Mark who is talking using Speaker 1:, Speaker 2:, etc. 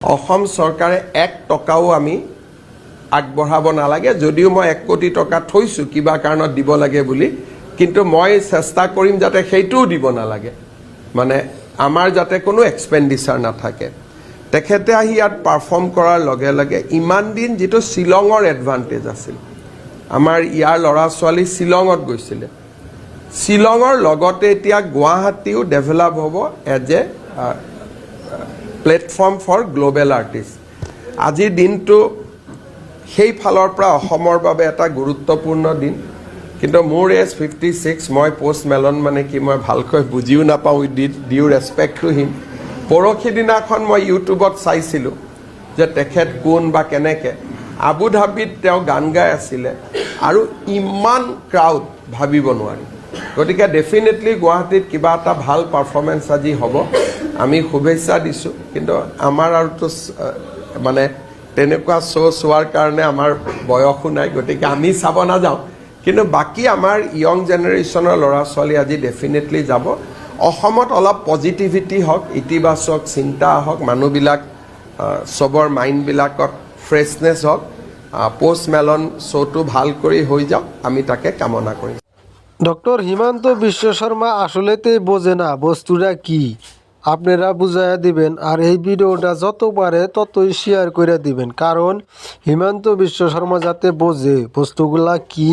Speaker 1: অসম চৰকাৰে 1 টকাও আমি আগবঢ়াব নালাগে যদিও মই 1 কোটি টকা থৈছো কিবা কাৰণত দিব লাগে বুলি কিন্তু মই চেষ্টা কৰিম যাতে সেইটোও দিব নালাগে মানে আমাৰ যাতে কোনো এক্সপেন্ডিচাৰ নাথাকে তেখেতে আহি ইয়াত পাৰফৰ্ম কৰাৰ লগে লগে ইমান দিন যেটো শিলঙৰ এডভান্টেজ আছিল আমাৰ ইয়াৰ লৰা ছোৱালী শিলঙত গৈছিল শিলঙৰ লগতে এতিয়া গুৱাহাটীও ডেভেলপ হ'ব as a platform for global artist আজিৰ দিনটো সেই ফালৰ পৰা অসমৰ বাবে এটা গুৰুত্বপূৰ্ণ দিন কিন্তু মোৰ এজ 56 মই পোষ্ট মেলন মানে কি মই ভালকৈ বুজিও নাপাওঁ উইথ ডিউ ৰেসপেক্ট টু হিম পৰখি দিনাখন মই ইউটিউবত চাইছিলো যে তেখেত কোন বা কেনেকে আবু ধাবিত তেওঁ গান গাই আছিল আৰু ইমান ক্ৰাউড ভাবিব নোৱাৰি গতিকে ডেফিনেটলি গুৱাহাটীত কিবা এটা ভাল পাৰফৰমেন্স আজি হ'ব আমি শুভেচ্ছা দিছো কিন্তু আমাৰ আৰু তো মানে তেনেকুৱা চোৱাৰ কাৰণে আমাৰ বয়সো নাই গতিকে আমি চাব না যাও কিন্তু বাকি আমাৰ ইয়ং জেনাৰেশনৰ লৰা ছোৱালী আজি ডেফিনেটলি যাব অসমত অলপ পজিটিভিটি হক ইতিবাচক চিন্তা হক মানুহবিলাক সবৰ মাইন্ড বিলাকত ফ্ৰেশনেস হক পোষ্ট মেলন শোটো ভাল কৰি হৈ যাওক আমি তাকে কামনা কৰিম
Speaker 2: ডক্টর হিমন্ত বিশ্ব শর্মা আসলেতেই বোঝে না বস্তুটা কি আপনারা বুঝাইয়া দিবেন আর এই ভিডিওটা যত পারে ততই শেয়ার করে দিবেন কারণ হিমন্ত বিশ্ব শর্মা যাতে বোঝে বস্তুগুলা কি